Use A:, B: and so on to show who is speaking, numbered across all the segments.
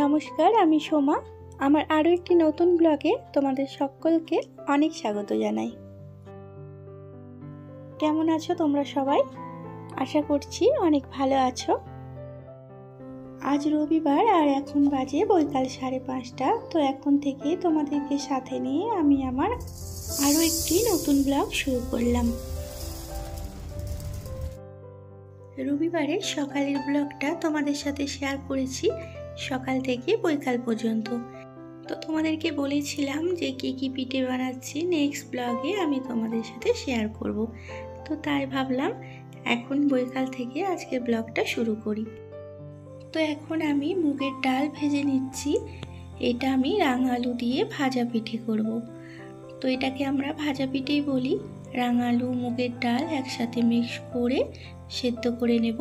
A: নমস্কার, আমি সোমা। আমার আরও একটি নতুন ব্লগে তোমাদের সকলকে অনেক স্বাগত জানাই। কেমন আছো তোমরা সবাই? আশা করছি অনেক ভালো আছো। আজ রবিবার আর এখন বাজে বৈকাল 5:30। তো এখন থেকে তোমাদেরকে সাথে নিয়ে আমি আমার আরও একটি নতুন ব্লগ শুরু করলাম। রবিবারের সকালের ব্লগটা তোমাদের সাথে শেয়ার করেছি, সকাল থেকে বৈকাল পর্যন্ত। তো তোমাদেরকে বলেছিলাম যে কি পিঠে বানাচ্ছি নেক্সট ব্লগে আমি তোমাদের সাথে শেয়ার করব। তো তাই ভাবলাম এখন বৈকাল থেকে আজকের ব্লগটা শুরু করি। তো এখন আমি মুগের ডাল ভেজে নিচ্ছি। এটা আমি রাঙা আলু দিয়ে ভাজা পিঠে করব। তো এটাকে আমরা ভাজা পিঠেই বলি। রাঙা আলু মুগের ডাল একসাথে মিক্স করে সেদ্ধ করে নেব।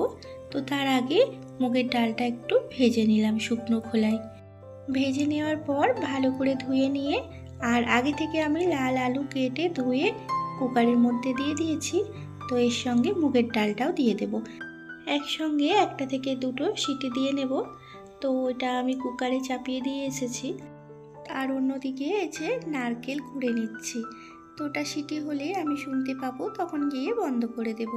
A: তো তার আগে মুগের ডালটা একটু ভেজে নিলাম শুকনো খোলায়। ভেজে নেওয়ার পর ভালো করে ধুয়ে নিয়ে আর আগে থেকে আমি লাল আলু কেটে ধুয়ে কুকারের মধ্যে দিয়ে দিয়েছি। তো এর সঙ্গে মুগের ডালটাও দিয়ে দেব। একসঙ্গে একটা থেকে দুটো সিটি দিয়ে নেব। তো এটা আমি কুকারে চাপিয়ে দিয়ে এসেছি। আর অন্যদিকে এসে নারকেল কুড়ে নিচ্ছি। তো ওটা সিটি হলে আমি শুনতে পাবো, তখন গিয়ে বন্ধ করে দেব।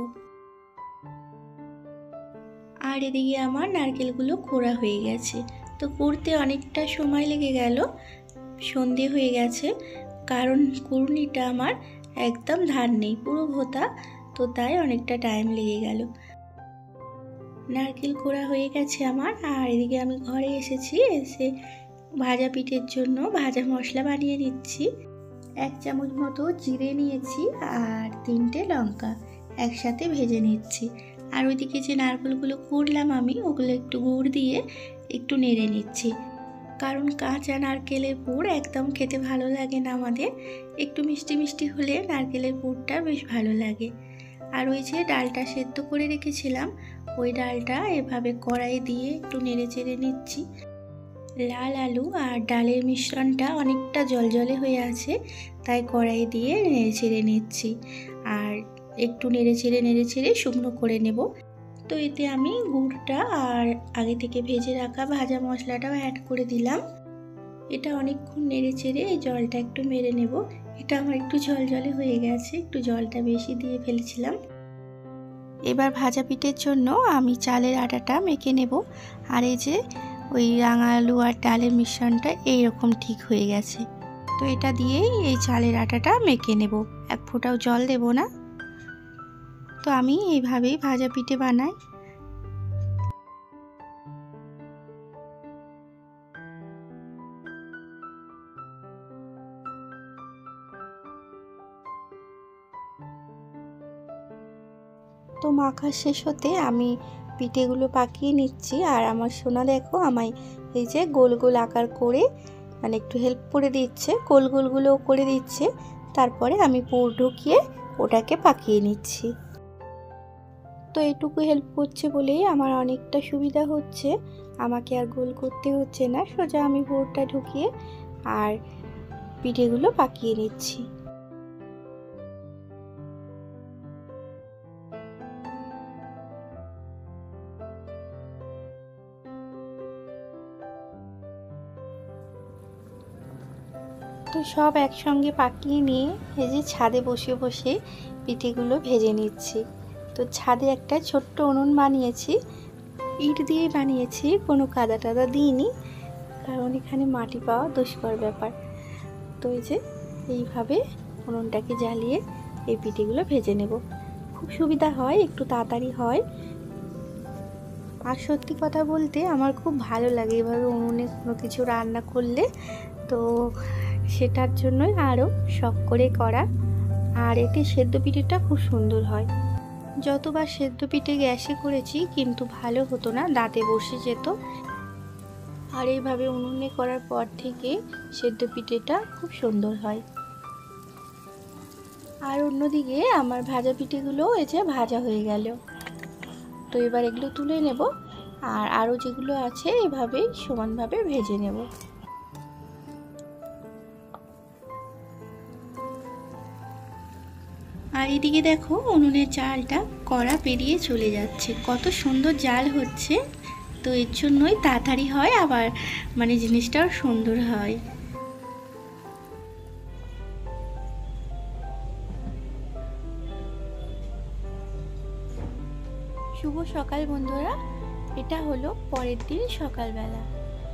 A: আর এদিকে আমার নারকেলগুলো কোড়া হয়ে গেছে। তো কুড়তে অনেকটা সময় লেগে গেল, সন্ধে হয়ে গেছে। কারণ কুড়ুনিটা আমার একদম ধার নেই, পুরো ভোতা। তো তাই অনেকটা টাইম লেগে গেল। নারকেল কোড়া হয়ে গেছে আমার। আর এদিকে আমি ঘরে এসেছি। এসে ভাজা পিঠের জন্য ভাজা মশলা বানিয়ে নিচ্ছি। 1 চামচ মতো জিরে নিয়েছি আর 3টে লঙ্কা একসাথে ভেজে নিচ্ছি। আর ওইদিকে যে নারকেলগুলো কুড়লাম আমি, ওগুলো একটু গুড় দিয়ে একটু নেড়ে নিচ্ছি। কারণ কাঁচা নারকেলের পুর একদম খেতে ভালো লাগে না আমাদের। একটু মিষ্টি মিষ্টি হলে নারকেলের পুরটা বেশ ভালো লাগে। আর ওই যে ডালটা সেদ্ধ করে রেখেছিলাম, ওই ডালটা এভাবে কড়াই দিয়ে একটু নেড়ে চেড়ে নিচ্ছি। লাল আলু আর ডালের মিশ্রণটা অনেকটা জলজলে হয়ে আছে, তাই কড়াই দিয়ে নেড়ে চেড়ে নিচ্ছি। আর একটু নেড়ে চেড়ে শুকনো করে নেব। তো এতে আমি গুড়টা আর আগে থেকে ভেজে রাখা ভাজা মশলাটাও অ্যাড করে দিলাম। এটা অনেকক্ষণ নেড়ে চেড়ে এই জলটা একটু মেরে নেব। এটা আমার একটু জলজলে হয়ে গেছে, একটু জলটা বেশি দিয়ে ফেলেছিলাম। এবার ভাজা পিঠের জন্য আমি চালের আটাটা মেখে নেব। আর এই যে ওই রাঙা আলু আর ডালের মিশ্রণটা এইরকম ঠিক হয়ে গেছে। তো এটা দিয়েই এই চালের আটাটা মেখে নেব, এক ফোঁটাও জল দেব না। তো আমি এইভাবেই ভাজা পিঠে বানাই। তো মাখা শেষ হতে আমি পিঠেগুলো পাকিয়ে নিচ্ছি। আর আমার সোনা দেখো আমায় এই যে গোল গোল আকার করে মানে একটু হেল্প করে দিচ্ছে, গোল গোলগুলো করে দিচ্ছে। তারপরে আমি পুর ঢুকিয়ে ওটাকে পাকিয়ে নিচ্ছি। তো এটুকু হেল্প করছে বলেই আমার অনেকটা সুবিধা হচ্ছে, আমাকে আর গোল করতে হচ্ছে না। সোজা আমি পুরটা ঢুকিয়ে আর পিঠেগুলো পাকিয়ে নিচ্ছি। তো সব একসঙ্গে পাকিয়ে নিয়ে এই যে ছাদে বসে বসে পিঠেগুলো ভেজে নিচ্ছি। তো ছাদে একটা ছোট্ট উনুন বানিয়েছি, ইট দিয়ে বানিয়েছি, কোনো কাদা টাদা দিইনি, কারণ এখানে মাটি পাওয়া দুষ্কর ব্যাপার। তো এই যে এইভাবে উনুনটাকে জ্বালিয়ে এই পিঠেগুলো ভেজে নেব। খুব সুবিধা হয়, একটু তাড়াতাড়ি হয়। আর সত্যি কথা বলতে আমার খুব ভালো লাগে এভাবে উনুনে কোনো কিছু রান্না করলে। তো সেটার জন্যই আরও শখ করে করা। আর এতে সেদ্ধ পিঠেটা খুব সুন্দর হয়। যতবার সেদ্ধ পিঠে গ্যাসে করেছি কিন্তু ভালো হতো না, দাঁতে বসে যেত। আর এইভাবে উনুনে করার পর থেকে সেদ্ধ পিঠেটা খুব সুন্দর হয়। আর অন্যদিকে আমার ভাজা পিঠেগুলো এই যে ভাজা হয়ে গেল। তো এবার এগুলো তুলে নেব আর আরও যেগুলো আছে এভাবেই সমানভাবে ভেজে নেব। আর এদিকে দেখো উনুনের জালটা কড়া পেরিয়ে চলে যাচ্ছে, কত সুন্দর জাল হচ্ছে। তো এর জন্যই তাড়াতাড়ি হয়, আবার মানে জিনিসটাও সুন্দর হয়। শুভ সকাল বন্ধুরা, এটা হলো পরের দিন সকালবেলা,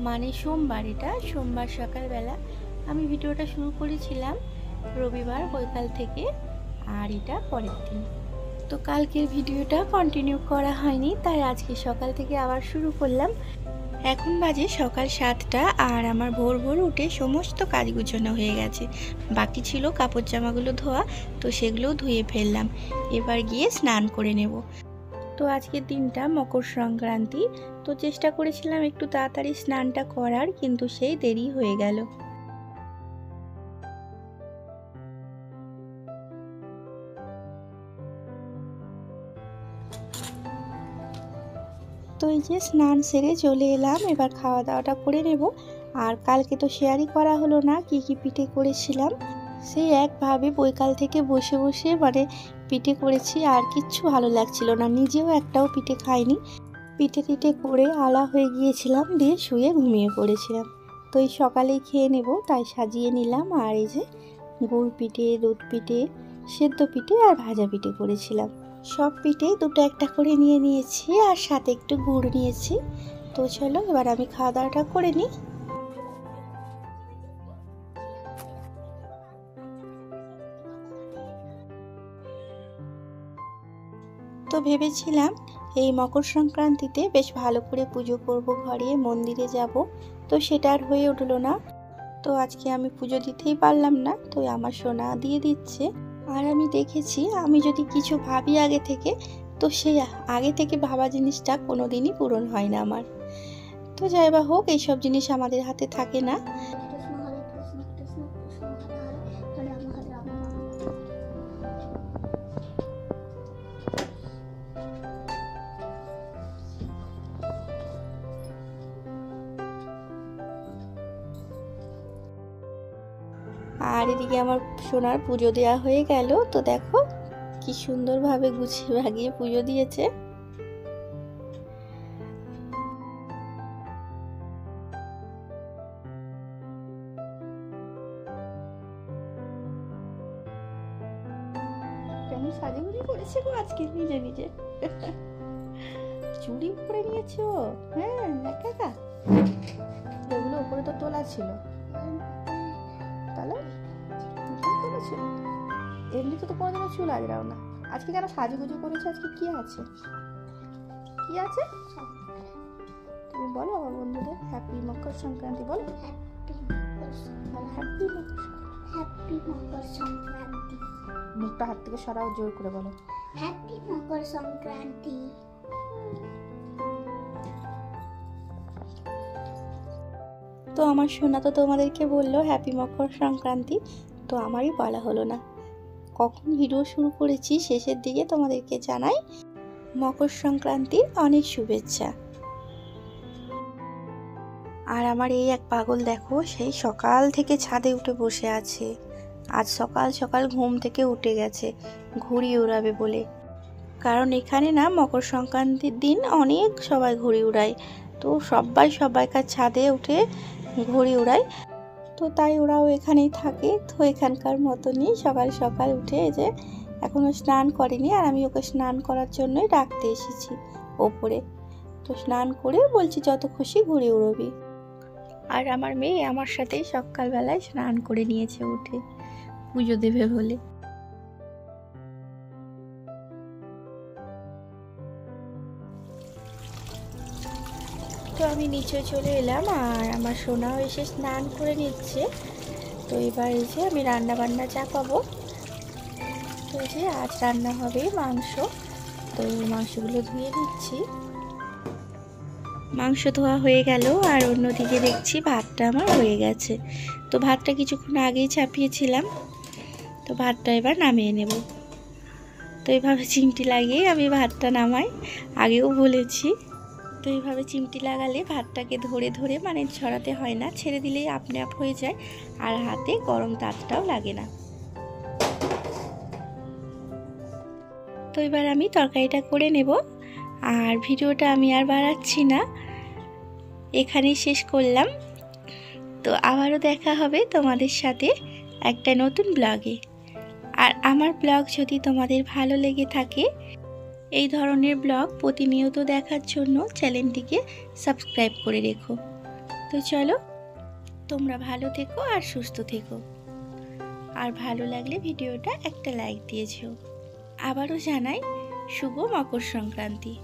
A: মানে সোমবার। এটা সোমবার সকালবেলা আমি ভিডিওটা শুরু করেছিলাম রবিবার বৈকাল থেকে, আর এটা পরের দিন। তো কালকের ভিডিওটা কন্টিনিউ করা হয়নি, তাই আজকে সকাল থেকে আবার শুরু করলাম। এখন বাজে সকাল 7টা, আর আমার ভোর ভোর উঠে সমস্ত কাজ গুছানো হয়ে গেছে। বাকি ছিল কাপড় জামাগুলো ধোয়া, তো সেগুলোও ধুয়ে ফেললাম। এবার গিয়ে স্নান করে নেব। তো আজকের দিনটা মকর সংক্রান্তি, তো চেষ্টা করেছিলাম একটু তাড়াতাড়ি স্নানটা করার, কিন্তু সেই দেরি হয়ে গেল। তো এই যে স্নান সেরে চলে এলাম, এবার খাওয়া দাওয়াটা করে নেব। আর কালকে তো শেয়ারই করা হলো না কি কি পিঠে করেছিলাম। সেই একভাবে বৈকাল থেকে বসে বসে মানে পিঠে করেছি, আর কিচ্ছু ভালো লাগছিল না, নিজেও একটাও পিঠে খাইনি। পিঠে টিঠে করে আলা হয়ে গিয়েছিলাম, দিয়ে শুয়ে ঘুমিয়ে পড়েছিলাম। তো এই সকালেই খেয়ে নেব, তাই সাজিয়ে নিলাম। আর এই যে গুড় পিঠে, দুধ পিঠে, সেদ্ধ পিঠে আর ভাজা পিঠে করেছিলাম। সব পিঠেই দুটো একটা করে নিয়ে নিয়েছি, আর সাথে একটু গুড় নিয়েছি। তো চলো এবার আমি খাওয়া দাওয়াটা করে নিই। তো ভেবেছিলাম এই মকর সংক্রান্তিতে বেশ ভালো করে পুজো করব, ঘরে মন্দিরে যাব, তো সেটা আর হয়ে উঠলো না। তো আজকে আমি পুজো দিতেই পারলাম না, তো আমার সোনা দিয়ে দিচ্ছে। আর আমি দেখেছি আমি যদি কিছু ভাবি আগে থেকে, তো সেই আগে থেকে ভাবা জিনিসটা কোনোদিনই পূরণ হয় না আমার। তো যাই বা হোক, এইসব জিনিস আমাদের হাতে থাকে না। আর এদিকে আমার সোনার পুজো দেওয়া হয়ে গেল। তো দেখো কি সুন্দরভাবে গুছিয়ে ভাগিয়ে পুজো দিয়েছে। কেমন সাজুগুজি করেছে গো আজকে নিজে নিজে। চুড়ি পরে নিয়েছো? হ্যাঁ, একা একা। এগুলো উপরে তো তোলা ছিল, তাহলে ছিল এমনিতে তো কোনোদিনও চুল আজরাও না। আজকে কেন সাজুগুজু করেছে? আজকে কি আছে? কি আছে তুমি বলো আমার বন্ধুদের। হ্যাপি মকর সংক্রান্তি বলো। হ্যাপি মকর সংক্রান্তি। মুখটা হাত থেকে সরাও, জোর করে বলো হ্যাপি মকর সংক্রান্তি। তো আমার সোনা তো তোমাদেরকে বললো হ্যাপি মকর সংক্রান্তি, তো আমারই বলা হলো না। কখন ভিডিও শুরু করেছি শেষের দিকে তোমাদেরকে জানাই মকর সংক্রান্তির অনেক শুভেচ্ছা। আর আমার এই এক পাগল দেখো, সেই সকাল থেকে ছাদে উঠে বসে আছে। আজ সকাল সকাল ঘুম থেকে উঠে গেছে ঘুড়ি উড়াবে বলে। কারণ এখানে না মকর সংক্রান্তির দিন অনেক সবাই ঘুড়ি উড়ায়, তো সবাইকার ছাদে উঠে ঘুড়ি উড়ায়। তো তাই ওরাও এখানেই থাকে। তো এখানকার মতনই সকাল সকাল উঠে যে এখনও স্নান করেনি, আর আমি ওকে স্নান করার জন্যই ডাকতে এসেছি ওপরে। তো স্নান করে বলছি যত খুশি ঘুরে উড়বি। আর আমার মেয়ে আমার সাথেই সকালবেলায় স্নান করে নিয়েছে উঠে, পুজো দেবে বলে। তো আমি নিচে চলে এলাম, আর আমার সোনাও এসে স্নান করে নিচ্ছে। তো এবার এই যে আমি রান্না বান্না চাপাবো। তো এই যে আজ রান্না হবে মাংস, তো মাংসগুলো ধুয়ে নিচ্ছি। মাংস ধোয়া হয়ে গেল, আর অন্যদিকে দেখছি ভাতটা আমার হয়ে গেছে। তো ভাতটা কিছুক্ষণ আগেই চাপিয়েছিলাম, তো ভাতটা এবার নামিয়ে নেব। তো এইভাবে চিমটি লাগিয়ে আমি ভাতটা নামাই, আগেও বলেছি। তো এইভাবে চিমটি লাগালে ভাতটাকে ধরে ধরে মানে ছড়াতে হয় না, ছেড়ে দিলেই আপনা আপ হয়ে যায়, আর হাতে গরম তাতটাও লাগে না। তো এবার আমি তরকারিটা করে নেব, আর ভিডিওটা আমি আর বাড়াচ্ছি না। এখানেই শেষ করলাম। তো আবারও দেখা হবে তোমাদের সাথে একটা নতুন ব্লগে। আর আমার ব্লগ যদি তোমাদের ভালো লেগে থাকে, এই ধরনের ব্লগ প্রতিনিয়ত দেখার জন্য চ্যানেলটিকে সাবস্ক্রাইব করে রেখো। তো চলো, তোমরা ভালো থেকো আর সুস্থ থেকো। আর ভালো লাগলে ভিডিওটা একটা লাইক দিয়েছো। আবারও জানাই শুভ মকর সংক্রান্তি।